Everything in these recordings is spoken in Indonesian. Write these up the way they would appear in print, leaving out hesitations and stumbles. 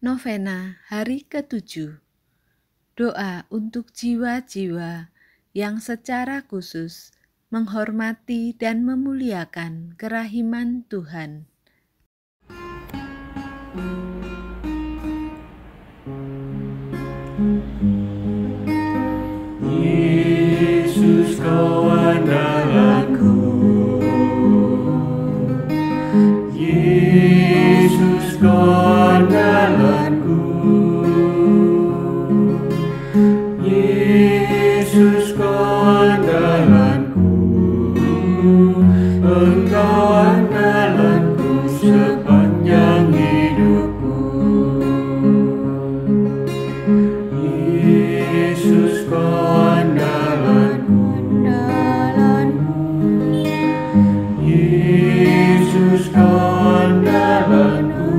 Novena hari ke-7. Doa untuk jiwa-jiwa yang secara khusus menghormati dan memuliakan kerahiman Tuhan. Yesus, kau andalanku. Yesus, kau andalanku. Yesus, kau andalanku. Engkau andalanku sepanjang hidupku. Yesus, kau andalanku. Yesus, kau andalanku.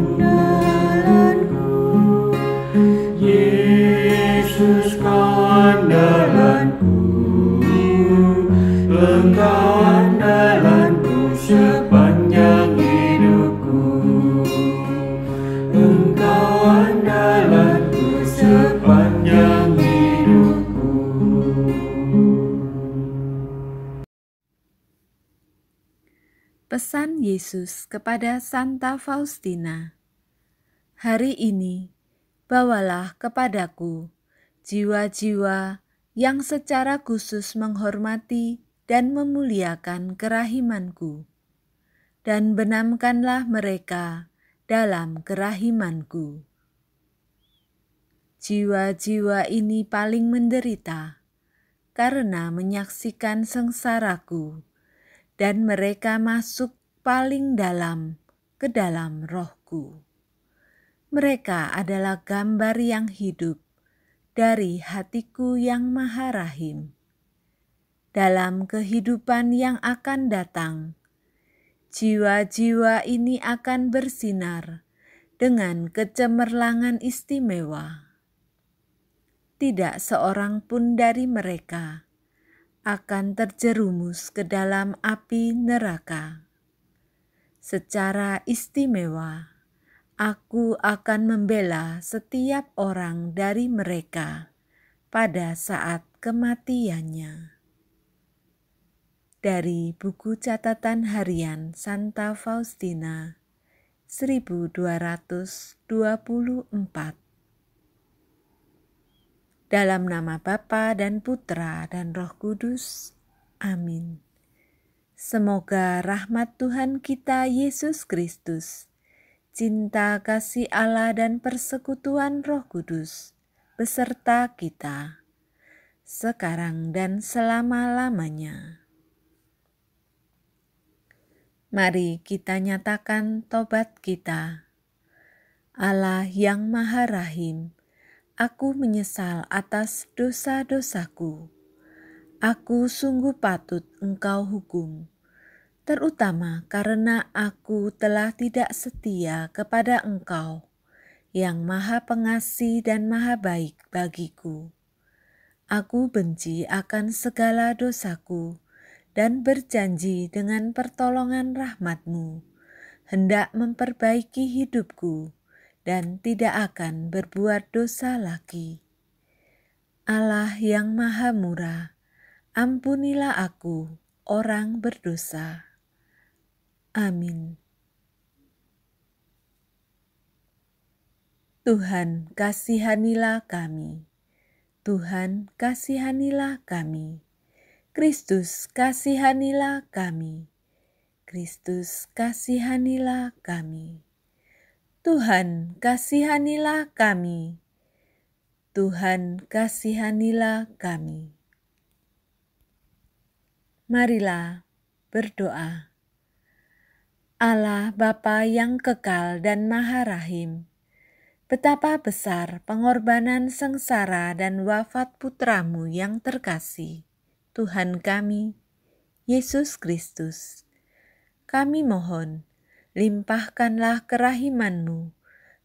Yesus, kau andalanku. Engkau andalanku sepanjang hidupku. Engkau andalanku sepanjang hidupku. Pesan Yesus kepada Santa Faustina. Hari ini, bawalah kepadaku jiwa-jiwa yang secara khusus menghormati dan memuliakan kerahimanku, dan benamkanlah mereka dalam kerahimanku. Jiwa-jiwa ini paling menderita karena menyaksikan sengsaraku, dan mereka masuk paling dalam ke dalam rohku. Mereka adalah gambar yang hidup dari hatiku yang maha rahim. Dalam kehidupan yang akan datang, jiwa-jiwa ini akan bersinar dengan kecemerlangan istimewa. Tidak seorang pun dari mereka akan terjerumus ke dalam api neraka. Secara istimewa, aku akan membela setiap orang dari mereka pada saat kematiannya. Dari buku catatan harian Santa Faustina 1224. Dalam nama Bapa dan Putra dan Roh Kudus. Amin. Semoga rahmat Tuhan kita Yesus Kristus, cinta kasih Allah dan persekutuan Roh Kudus beserta kita, sekarang dan selama-lamanya. Mari kita nyatakan tobat kita. Allah yang Maha Rahim, aku menyesal atas dosa-dosaku. Aku sungguh patut Engkau hukum, terutama karena aku telah tidak setia kepada Engkau, yang Maha Pengasih dan Maha Baik bagiku. Aku benci akan segala dosaku dan berjanji dengan pertolongan rahmat-Mu, hendak memperbaiki hidupku dan tidak akan berbuat dosa lagi. Allah yang Maha Murah, ampunilah aku, orang berdosa. Amin. Tuhan, kasihanilah kami. Tuhan, kasihanilah kami. Kristus, kasihanilah kami. Kristus, kasihanilah kami. Tuhan, kasihanilah kami. Tuhan, kasihanilah kami. Marilah berdoa. Allah Bapa yang kekal dan Maha Rahim, betapa besar pengorbanan sengsara dan wafat Putra-Mu yang terkasih, Tuhan kami, Yesus Kristus. Kami mohon, limpahkanlah kerahiman-Mu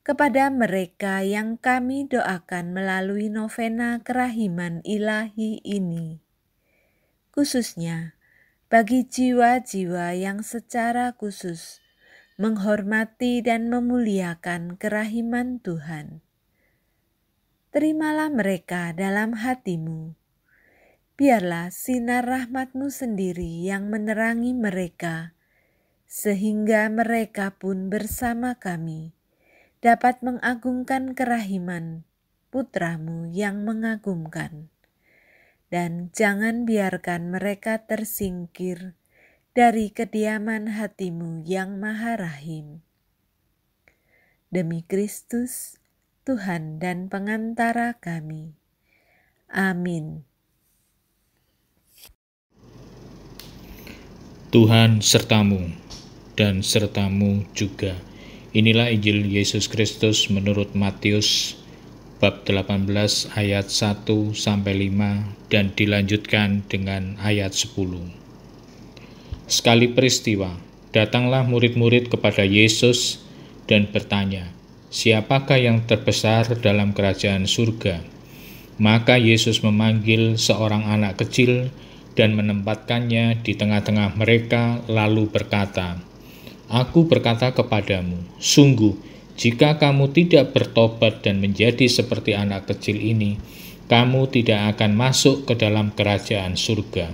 kepada mereka yang kami doakan melalui novena kerahiman ilahi ini. Khususnya bagi jiwa-jiwa yang secara khusus menghormati dan memuliakan kerahiman Tuhan. Terimalah mereka dalam hatimu. Biarlah sinar rahmat-Mu sendiri yang menerangi mereka, sehingga mereka pun bersama kami dapat mengagungkan kerahiman Putra-Mu yang mengagumkan. Dan jangan biarkan mereka tersingkir dari kediaman hati-Mu yang Maha Rahim. Demi Kristus, Tuhan dan pengantara kami. Amin. Tuhan sertamu dan sertamu juga. Inilah Injil Yesus Kristus menurut Matius bab 18 ayat 1-5 dan dilanjutkan dengan ayat 10. Sekali peristiwa, datanglah murid-murid kepada Yesus dan bertanya, "Siapakah yang terbesar dalam kerajaan surga?" Maka Yesus memanggil seorang anak kecil dan menempatkannya di tengah-tengah mereka, lalu berkata, "Aku berkata kepadamu, sungguh, jika kamu tidak bertobat dan menjadi seperti anak kecil ini, kamu tidak akan masuk ke dalam kerajaan surga.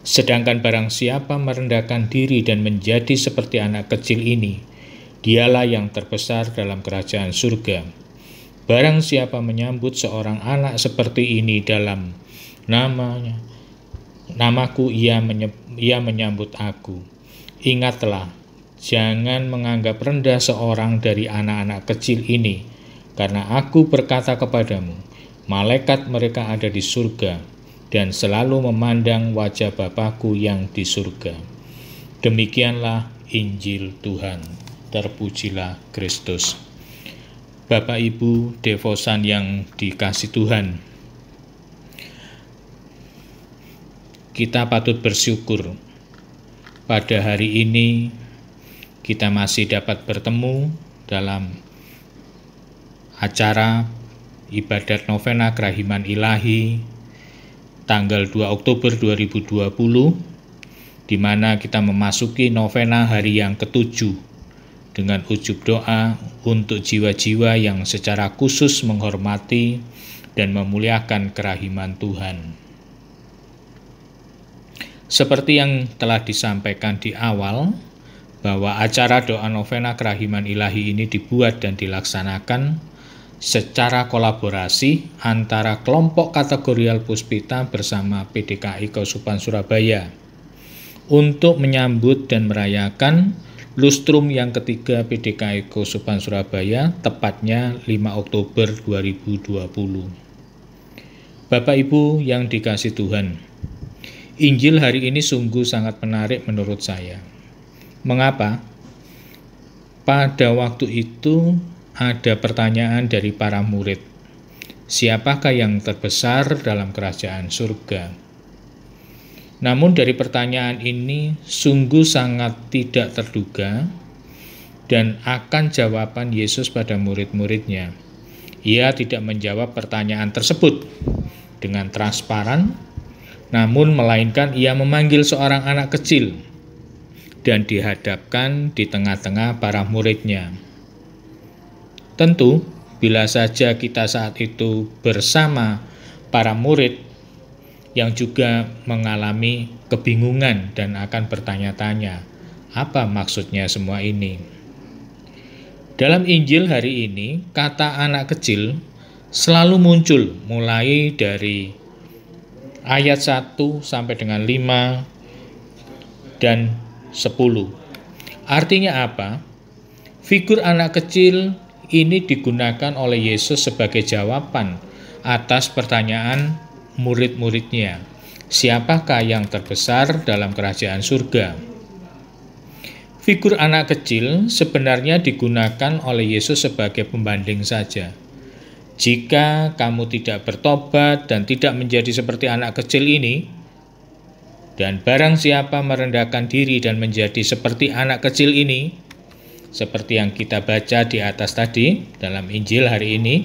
Sedangkan barang siapa merendahkan diri dan menjadi seperti anak kecil ini, dialah yang terbesar dalam kerajaan surga. Barang siapa menyambut seorang anak seperti ini dalam namaku, ia menyambut aku. Ingatlah, jangan menganggap rendah seorang dari anak-anak kecil ini, karena aku berkata kepadamu, malaikat mereka ada di surga, dan selalu memandang wajah Bapa-Ku yang di surga." Demikianlah Injil Tuhan. Terpujilah Kristus. Bapak Ibu devosan yang dikasihi Tuhan, kita patut bersyukur pada hari ini kita masih dapat bertemu dalam acara ibadat novena kerahiman ilahi tanggal 2 Oktober 2020, di mana kita memasuki novena hari yang ke-7 dengan ujub doa untuk jiwa-jiwa yang secara khusus menghormati dan memuliakan kerahiman Tuhan. Seperti yang telah disampaikan di awal, bahwa acara doa novena kerahiman ilahi ini dibuat dan dilaksanakan secara kolaborasi antara kelompok kategorial Puspita bersama PDKI Kausupan Surabaya untuk menyambut dan merayakan lustrum yang ketiga PDKI Kausupan Surabaya, tepatnya 5 Oktober 2020. Bapak Ibu yang dikasihi Tuhan, Injil hari ini sungguh sangat menarik menurut saya. Mengapa? Pada waktu itu ada pertanyaan dari para murid, siapakah yang terbesar dalam kerajaan surga? Namun dari pertanyaan ini sungguh sangat tidak terduga dan akan jawaban Yesus pada murid-muridnya. Ia tidak menjawab pertanyaan tersebut dengan transparan, namun melainkan ia memanggil seorang anak kecil dan dihadapkan di tengah-tengah para muridnya. Tentu, bila saja kita saat itu bersama para murid yang juga mengalami kebingungan dan akan bertanya-tanya, apa maksudnya semua ini? Dalam Injil hari ini, kata anak kecil selalu muncul mulai dari ayat 1 sampai dengan 5 dan 10. Artinya apa? Figur anak kecil ini digunakan oleh Yesus sebagai jawaban atas pertanyaan murid-muridnya, siapakah yang terbesar dalam kerajaan surga? Figur anak kecil sebenarnya digunakan oleh Yesus sebagai pembanding saja. Jika kamu tidak bertobat dan tidak menjadi seperti anak kecil ini, dan barang siapa merendahkan diri dan menjadi seperti anak kecil ini, seperti yang kita baca di atas tadi dalam Injil hari ini,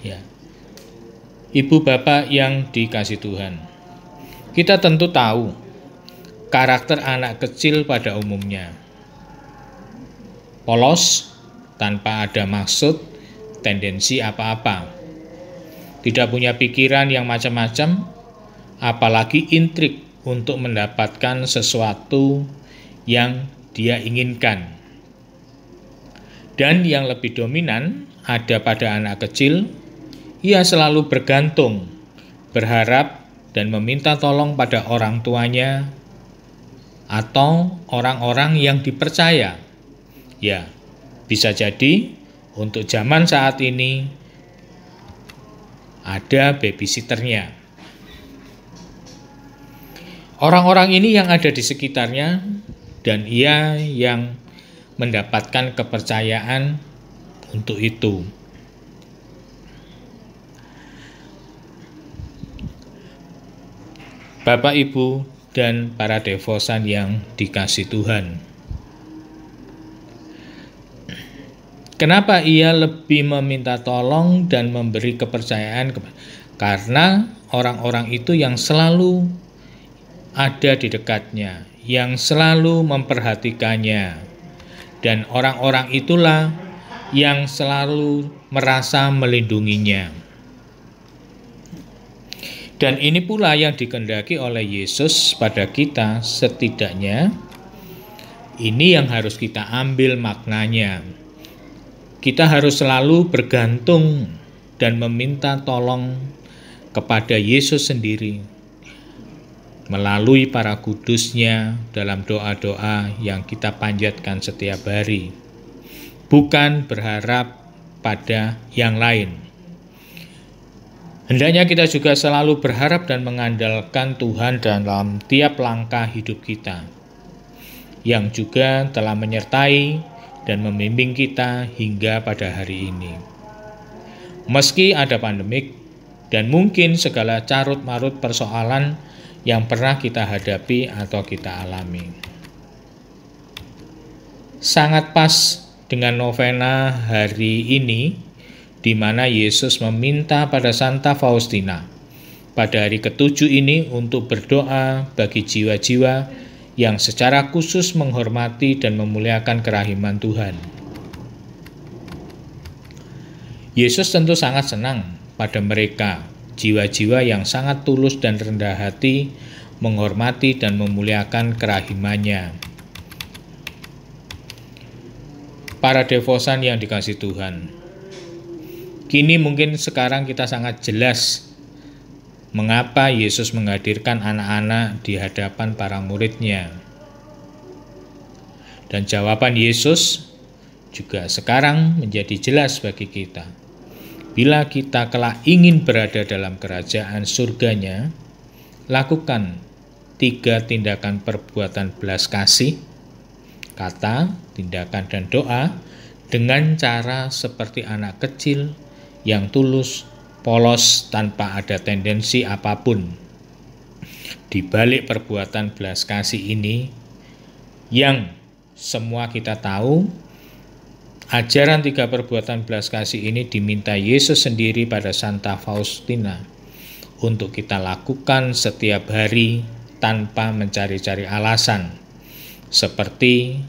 ya, Ibu Bapak yang dikasihi Tuhan, kita tentu tahu karakter anak kecil pada umumnya. Polos, tanpa ada maksud, tendensi apa-apa. Tidak punya pikiran yang macam-macam, apalagi intrik untuk mendapatkan sesuatu yang dia inginkan. Dan yang lebih dominan ada pada anak kecil, ia selalu bergantung, berharap, dan meminta tolong pada orang tuanya atau orang-orang yang dipercaya. Ya, bisa jadi untuk zaman saat ini ada babysitternya. Orang-orang ini yang ada di sekitarnya dan ia yang mendapatkan kepercayaan untuk itu. Bapak, Ibu, dan para devosan yang dikasihi Tuhan. Kenapa ia lebih meminta tolong dan memberi kepercayaan? Karena orang-orang itu yang selalu ada di dekatnya, yang selalu memperhatikannya. Dan orang-orang itulah yang selalu merasa melindunginya. Dan ini pula yang dikehendaki oleh Yesus pada kita, setidaknya ini yang harus kita ambil maknanya. Kita harus selalu bergantung dan meminta tolong kepada Yesus sendiri melalui para kudusnya dalam doa-doa yang kita panjatkan setiap hari, bukan berharap pada yang lain. Hendaknya kita juga selalu berharap dan mengandalkan Tuhan dalam tiap langkah hidup kita, yang juga telah menyertai dan membimbing kita hingga pada hari ini. Meski ada pandemik dan mungkin segala carut-marut persoalan yang pernah kita hadapi atau kita alami. Sangat pas dengan novena hari ini, di mana Yesus meminta pada Santa Faustina pada hari ke-7 ini untuk berdoa bagi jiwa-jiwa yang secara khusus menghormati dan memuliakan kerahiman Tuhan. Yesus tentu sangat senang pada mereka, jiwa-jiwa yang sangat tulus dan rendah hati menghormati dan memuliakan kerahimannya. Para devosan yang dikasihi Tuhan, kini mungkin sekarang kita sangat jelas mengapa Yesus menghadirkan anak-anak di hadapan para muridnya. Dan jawaban Yesus juga sekarang menjadi jelas bagi kita. Bila kita kelak ingin berada dalam kerajaan surganya, lakukan 3 tindakan perbuatan belas kasih, kata, tindakan, dan doa dengan cara seperti anak kecil yang tulus, polos, tanpa ada tendensi apapun. Di balik perbuatan belas kasih ini, yang semua kita tahu, ajaran 3 perbuatan belas kasih ini diminta Yesus sendiri pada Santa Faustina untuk kita lakukan setiap hari tanpa mencari-cari alasan, seperti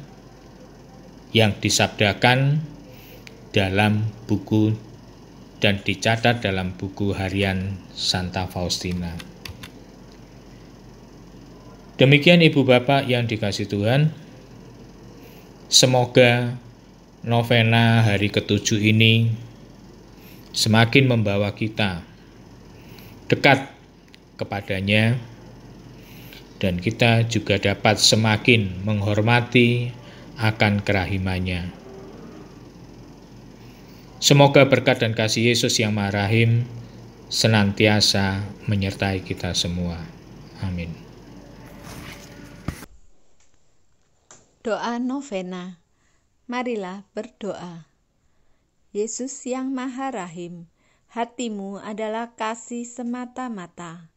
yang disabdakan dalam buku dan dicatat dalam buku harian Santa Faustina. Demikian Ibu Bapak yang dikasihi Tuhan, semoga novena hari ke-7 ini semakin membawa kita dekat kepadanya, dan kita juga dapat semakin menghormati akan kerahimannya. Semoga berkat dan kasih Yesus yang Maha Rahim senantiasa menyertai kita semua. Amin. Doa novena. Marilah berdoa. Yesus yang Maha Rahim, hatimu adalah kasih semata-mata.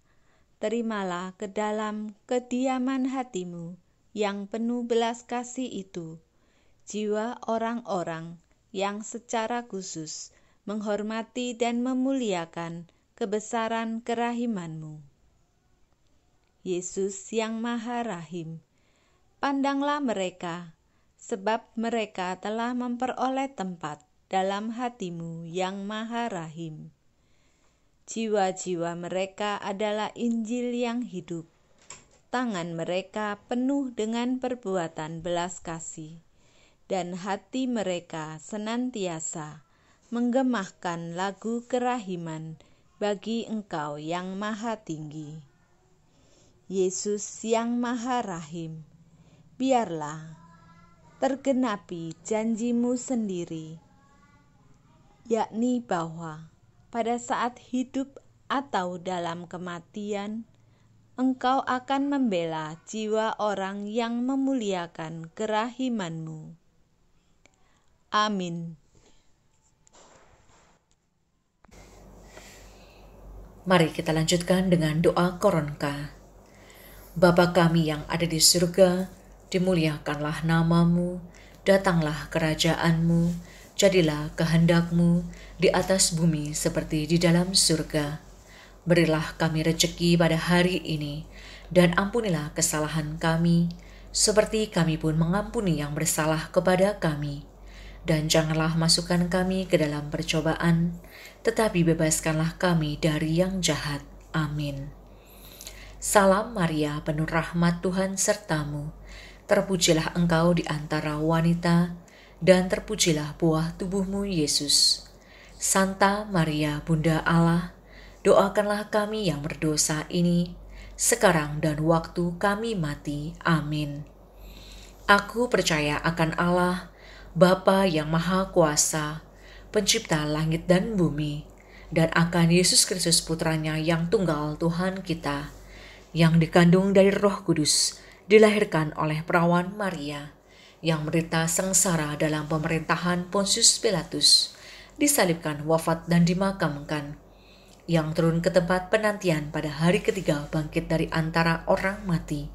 Terimalah ke dalam kediaman hatimu yang penuh belas kasih itu jiwa orang-orang yang secara khusus menghormati dan memuliakan kebesaran kerahimanmu. Yesus yang Maha Rahim. Pandanglah mereka, sebab mereka telah memperoleh tempat dalam hati-Mu yang Maha Rahim. Jiwa-jiwa mereka adalah Injil yang hidup. Tangan mereka penuh dengan perbuatan belas kasih, dan hati mereka senantiasa menggemahkan lagu kerahiman bagi Engkau yang Maha Tinggi. Yesus yang Maha Rahim, biarlah tergenapi janji-Mu sendiri, yakni bahwa pada saat hidup atau dalam kematian, Engkau akan membela jiwa orang yang memuliakan kerahiman-Mu. Amin. Mari kita lanjutkan dengan doa koronka. Bapa kami yang ada di surga, dimuliakanlah nama-Mu, datanglah kerajaan-Mu, jadilah kehendak-Mu di atas bumi seperti di dalam surga. Berilah kami rejeki pada hari ini, dan ampunilah kesalahan kami, seperti kami pun mengampuni yang bersalah kepada kami. Dan janganlah masukkan kami ke dalam percobaan, tetapi bebaskanlah kami dari yang jahat. Amin. Salam Maria, penuh rahmat Tuhan serta-Mu. Terpujilah Engkau di antara wanita, dan terpujilah buah tubuh-Mu, Yesus. Santa Maria, Bunda Allah, doakanlah kami yang berdosa ini, sekarang dan waktu kami mati. Amin. Aku percaya akan Allah, Bapa yang Maha Kuasa, Pencipta langit dan bumi, dan akan Yesus Kristus Putranya yang tunggal Tuhan kita, yang dikandung dari Roh Kudus, dilahirkan oleh perawan Maria, yang menderita sengsara dalam pemerintahan Pontius Pilatus, disalibkan, wafat dan dimakamkan, yang turun ke tempat penantian pada hari ketiga bangkit dari antara orang mati,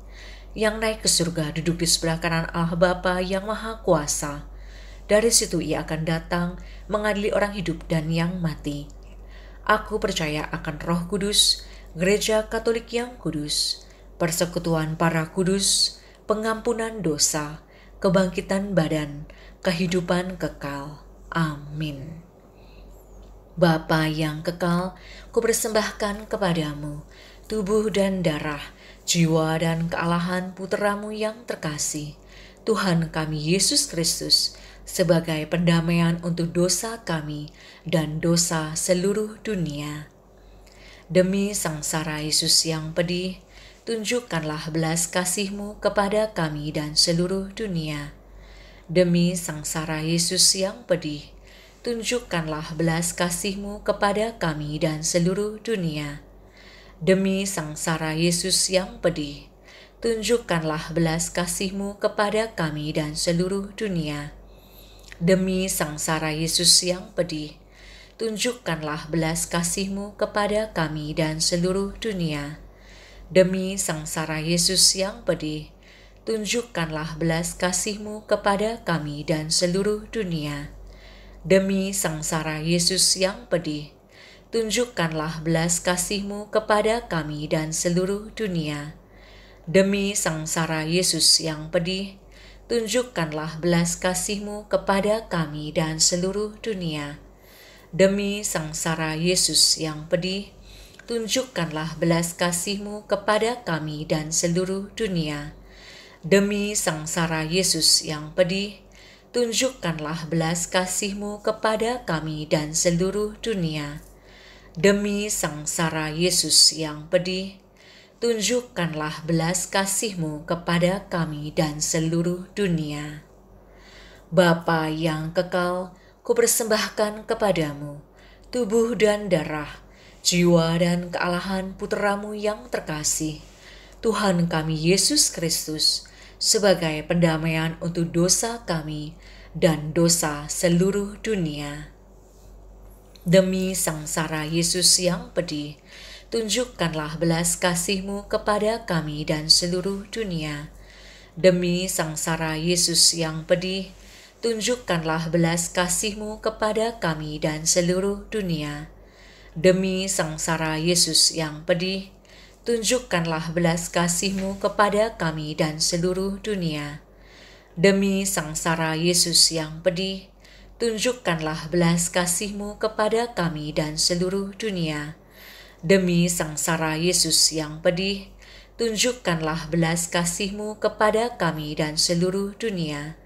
yang naik ke surga duduk di sebelah kanan Allah Bapa yang Maha Kuasa. Dari situ Ia akan datang mengadili orang hidup dan yang mati. Aku percaya akan Roh Kudus, Gereja Katolik yang kudus, persekutuan para kudus, pengampunan dosa, kebangkitan badan, kehidupan kekal. Amin. Bapa yang kekal, kupersembahkan kepadamu tubuh dan darah, jiwa dan kealahan Putra-Mu yang terkasih, Tuhan kami Yesus Kristus, sebagai pendamaian untuk dosa kami dan dosa seluruh dunia. Demi sangsara Yesus yang pedih, tunjukkanlah belas kasih-Mu kepada kami dan seluruh dunia. Demi sangsara Yesus yang pedih, tunjukkanlah belas kasih-Mu kepada kami dan seluruh dunia. Demi sangsara Yesus yang pedih, tunjukkanlah belas kasih-Mu kepada kami dan seluruh dunia. Demi sangsara Yesus yang pedih, tunjukkanlah belas kasih-Mu kepada kami dan seluruh dunia. Demi sangsara Yesus yang pedih, tunjukkanlah belas kasih-Mu kepada kami dan seluruh dunia. Demi sangsara Yesus yang pedih, tunjukkanlah belas kasih-Mu kepada kami dan seluruh dunia. Demi sangsara Yesus yang pedih, tunjukkanlah belas kasih-Mu kepada kami dan seluruh dunia. Demi sangsara Yesus yang pedih, tunjukkanlah belas kasih-Mu kepada kami dan seluruh dunia. Demi sangsara Yesus yang pedih, tunjukkanlah belas kasih-Mu kepada kami dan seluruh dunia. Demi sangsara Yesus yang pedih, tunjukkanlah belas kasih-Mu kepada kami dan seluruh dunia. Bapa yang kekal, kupersembahkan kepadamu tubuh dan darah, jiwa dan kealahan Putra-Mu yang terkasih, Tuhan kami Yesus Kristus, sebagai pendamaian untuk dosa kami dan dosa seluruh dunia. Demi sangsara Yesus yang pedih, tunjukkanlah belas kasih-Mu kepada kami dan seluruh dunia. Demi sangsara Yesus yang pedih, tunjukkanlah belas kasih-Mu kepada kami dan seluruh dunia. Demi sangsara Yesus yang pedih, tunjukkanlah belas kasih-Mu kepada kami dan seluruh dunia. Demi sangsara Yesus yang pedih, tunjukkanlah belas kasih-Mu kepada kami dan seluruh dunia. Demi sangsara Yesus yang pedih, tunjukkanlah belas kasih-Mu kepada kami dan seluruh dunia.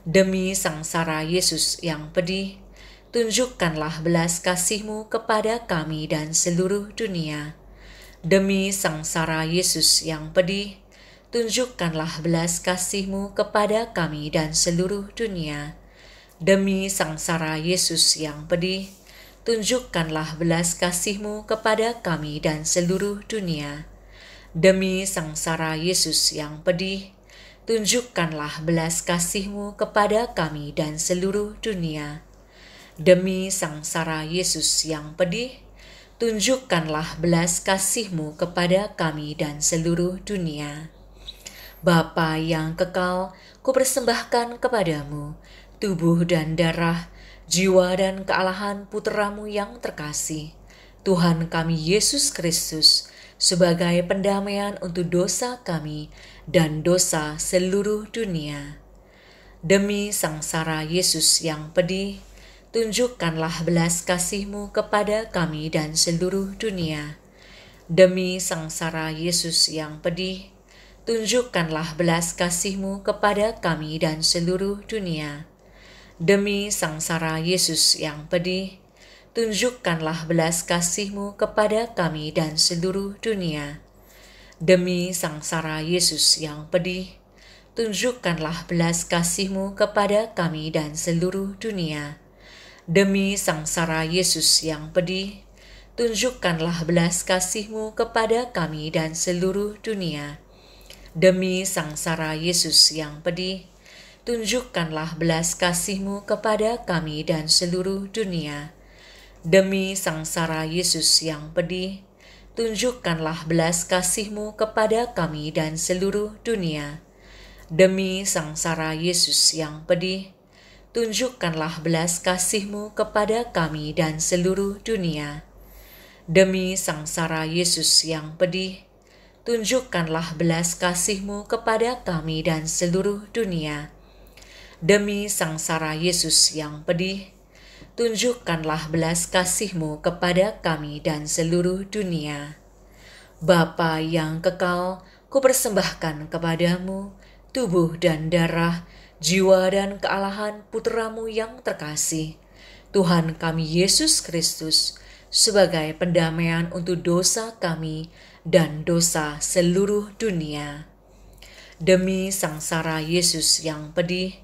Demi sangsara Yesus yang pedih, tunjukkanlah belas kasih-Mu kepada kami dan seluruh dunia. Demi sangsara Yesus yang pedih, tunjukkanlah belas kasih-Mu kepada kami dan seluruh dunia. Demi sangsara Yesus yang pedih, tunjukkanlah belas kasih-Mu kepada kami dan seluruh dunia. Demi sangsara Yesus yang pedih, tunjukkanlah belas kasih-Mu kepada kami dan seluruh dunia. Demi sangsara Yesus yang pedih, tunjukkanlah belas kasih-Mu kepada kami dan seluruh dunia. Bapa yang kekal, kupersembahkan kepadamu tubuh dan darah, jiwa dan kealahan Putra-Mu yang terkasih, Tuhan kami Yesus Kristus, sebagai pendamaian untuk dosa kami dan dosa seluruh dunia. Demi sangsara Yesus yang pedih, tunjukkanlah belas kasih-Mu kepada kami dan seluruh dunia. Demi sangsara Yesus yang pedih, tunjukkanlah belas kasih-Mu kepada kami dan seluruh dunia. Demi sangsara Yesus yang pedih, tunjukkanlah belas kasih-Mu kepada kami dan seluruh dunia. Demi sangsara Yesus yang pedih, tunjukkanlah belas kasih-Mu kepada kami dan seluruh dunia. Demi sangsara Yesus yang pedih, tunjukkanlah belas kasih-Mu kepada kami dan seluruh dunia. Demi sangsara Yesus yang pedih, tunjukkanlah belas kasih-Mu kepada kami dan seluruh dunia. Demi sangsara Yesus yang pedih, tunjukkanlah belas kasih-Mu kepada kami dan seluruh dunia. Demi sangsara Yesus yang pedih, tunjukkanlah belas kasih-Mu kepada kami dan seluruh dunia. Demi sangsara Yesus yang pedih, tunjukkanlah belas kasih-Mu kepada kami dan seluruh dunia. Demi sangsara Yesus yang pedih, tunjukkanlah belas kasih-Mu kepada kami dan seluruh dunia. Bapa yang kekal, kupersembahkan kepadamu tubuh dan darah, jiwa dan kealahan Putra-Mu yang terkasih, Tuhan kami Yesus Kristus, sebagai pendamaian untuk dosa kami dan dosa seluruh dunia. Demi sangsara Yesus yang pedih,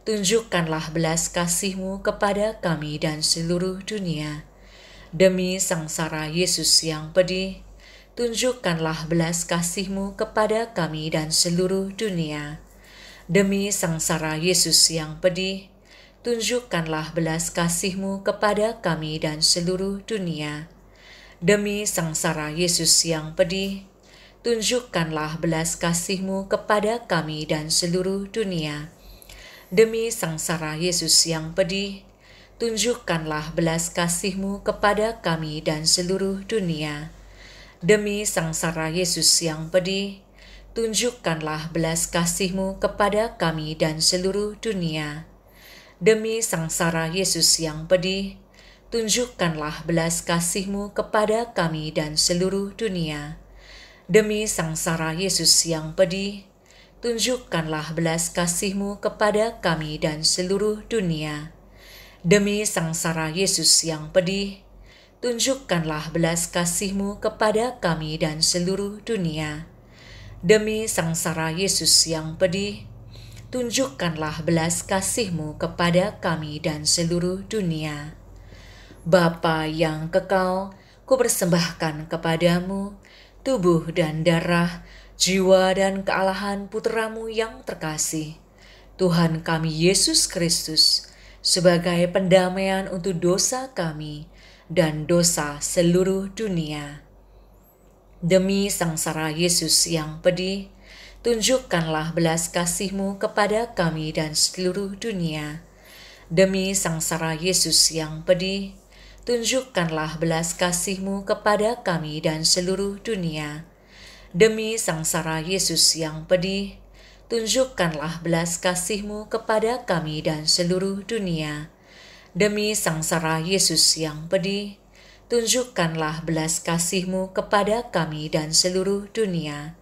tunjukkanlah belas kasih-Mu kepada kami dan seluruh dunia. Demi sangsara Yesus yang pedih, tunjukkanlah belas kasih-Mu kepada kami dan seluruh dunia. Demi sangsara Yesus yang pedih, tunjukkanlah belas kasih-Mu kepada kami dan seluruh dunia. Demi sangsara Yesus yang pedih, tunjukkanlah belas kasih-Mu kepada kami dan seluruh dunia. Demi sangsara Yesus yang pedih, tunjukkanlah belas kasih-Mu kepada kami dan seluruh dunia. Demi sangsara Yesus yang pedih, tunjukkanlah belas kasih-Mu kepada kami dan seluruh dunia. Demi sangsara Yesus yang pedih, tunjukkanlah belas kasih-Mu kepada kami dan seluruh dunia. Demi sangsara Yesus yang pedih, tunjukkanlah belas kasih-Mu kepada kami dan seluruh dunia. Demi sangsara Yesus yang pedih, tunjukkanlah belas kasih-Mu kepada kami dan seluruh dunia. Demi sangsara Yesus yang pedih, tunjukkanlah belas kasih-Mu kepada kami dan seluruh dunia. Bapa yang kekal, kupersembahkan kepadamu tubuh dan darah, jiwa dan kealahan Putra-Mu yang terkasih, Tuhan kami Yesus Kristus, sebagai pendamaian untuk dosa kami dan dosa seluruh dunia. Demi sangsara Yesus yang pedih, tunjukkanlah belas kasih-Mu kepada kami dan seluruh dunia. Demi sangsara Yesus yang pedih, tunjukkanlah belas kasih-Mu kepada kami dan seluruh dunia. Demi sangsara Yesus yang pedih, tunjukkanlah belas kasih-Mu kepada kami dan seluruh dunia. Demi sangsara Yesus yang pedih, tunjukkanlah belas kasih-Mu kepada kami dan seluruh dunia.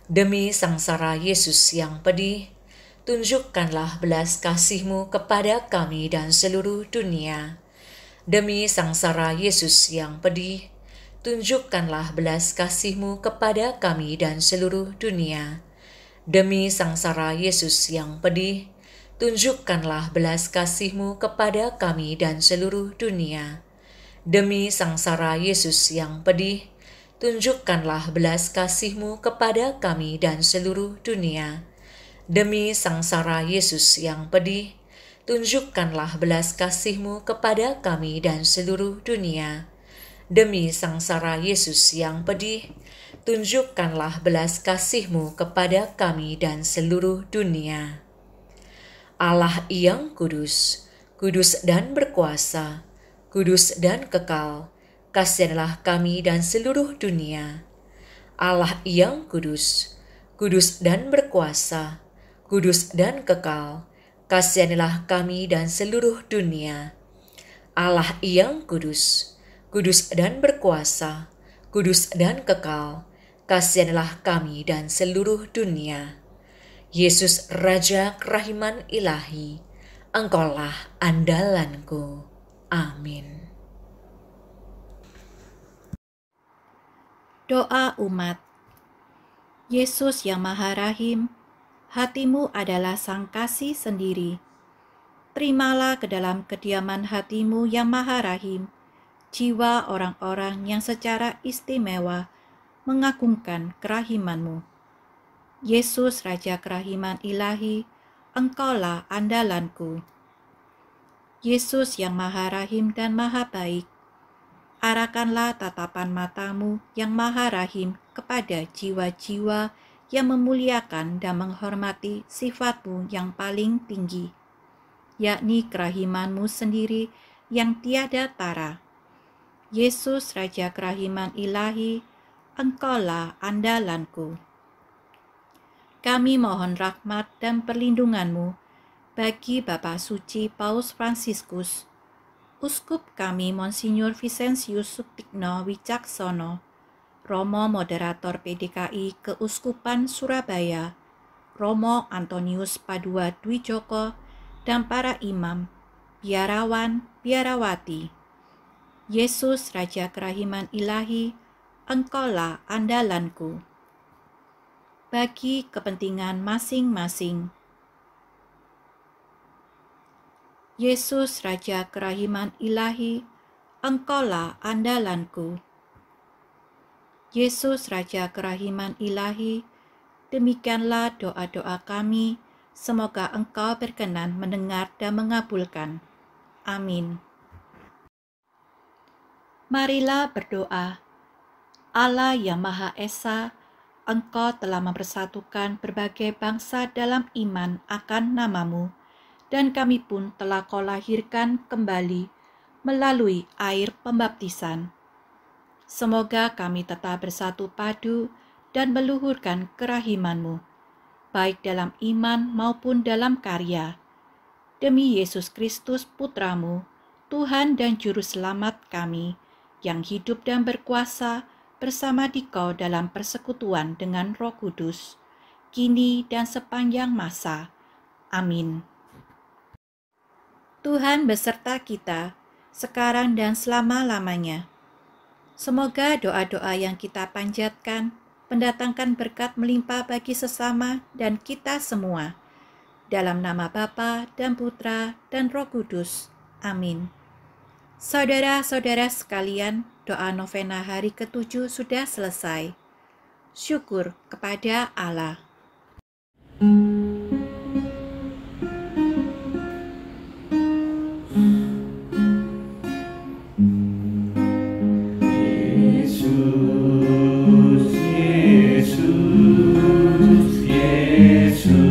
Demi sangsara Yesus yang pedih, tunjukkanlah belas kasih-Mu kepada kami dan seluruh dunia. Demi sangsara Yesus yang pedih, tunjukkanlah belas kasih-Mu kepada kami dan seluruh dunia. Demi sangsara Yesus yang pedih, tunjukkanlah belas kasih-Mu kepada kami dan seluruh dunia. Demi sangsara Yesus yang pedih, tunjukkanlah belas kasih-Mu kepada kami dan seluruh dunia. Demi sangsara Yesus yang pedih, tunjukkanlah belas kasih-Mu kepada kami dan seluruh dunia. Demi sangsara Yesus yang pedih, tunjukkanlah belas kasih-Mu kepada kami dan seluruh dunia. Allah yang kudus, kudus dan berkuasa, kudus dan kekal, kasihanlah kami dan seluruh dunia. Allah yang kudus, kudus dan berkuasa, kudus dan kekal, kasihanlah kami dan seluruh dunia. Allah yang kudus, kudus dan berkuasa, kudus dan kekal, kasihanlah kami dan seluruh dunia. Yesus Raja Kerahiman Ilahi, Engkaulah andalanku. Amin. Doa umat. Yesus yang Maha Rahim, hatimu adalah sang kasih sendiri. Terimalah ke dalam kediaman hatimu yang Maha Rahim, jiwa orang-orang yang secara istimewa mengagungkan kerahiman-Mu. Yesus Raja Kerahiman Ilahi, Engkaulah andalanku. Yesus yang Maha Rahim dan Maha Baik, arahkanlah tatapan mata-Mu yang Maha Rahim kepada jiwa-jiwa yang memuliakan dan menghormati sifat-Mu yang paling tinggi, yakni kerahiman-Mu sendiri yang tiada tara. Yesus Raja Kerahiman Ilahi, Engkaulah andalanku. Kami mohon rahmat dan perlindungan-Mu bagi Bapa Suci Paus Fransiskus, Uskup kami Monsinyur Vicentius Sutikno Wicaksono, Romo Moderator PDKI Keuskupan Surabaya, Romo Antonius Padua Dwijoko, dan para imam, biarawan, biarawati. Yesus Raja Kerahiman Ilahi, Engkaulah andalanku. Bagi kepentingan masing-masing. Yesus Raja Kerahiman Ilahi, Engkaulah andalanku. Yesus Raja Kerahiman Ilahi, demikianlah doa-doa kami, semoga Engkau berkenan mendengar dan mengabulkan. Amin. Marilah berdoa. Allah yang Maha Esa, Engkau telah mempersatukan berbagai bangsa dalam iman akan nama-Mu, dan kami pun telah Kau lahirkan kembali melalui air pembaptisan. Semoga kami tetap bersatu padu dan meluhurkan kerahiman-Mu, baik dalam iman maupun dalam karya. Demi Yesus Kristus Putra-Mu, Tuhan dan Juru Selamat kami, yang hidup dan berkuasa bersama Dikau dalam persekutuan dengan Roh Kudus, kini dan sepanjang masa. Amin. Tuhan beserta kita, sekarang dan selama-lamanya. Semoga doa-doa yang kita panjatkan mendatangkan berkat melimpah bagi sesama dan kita semua. Dalam nama Bapa dan Putra dan Roh Kudus. Amin. Saudara-saudara sekalian, doa novena hari ke-7 sudah selesai. Syukur kepada Allah. Yesus, Yesus, Yesus.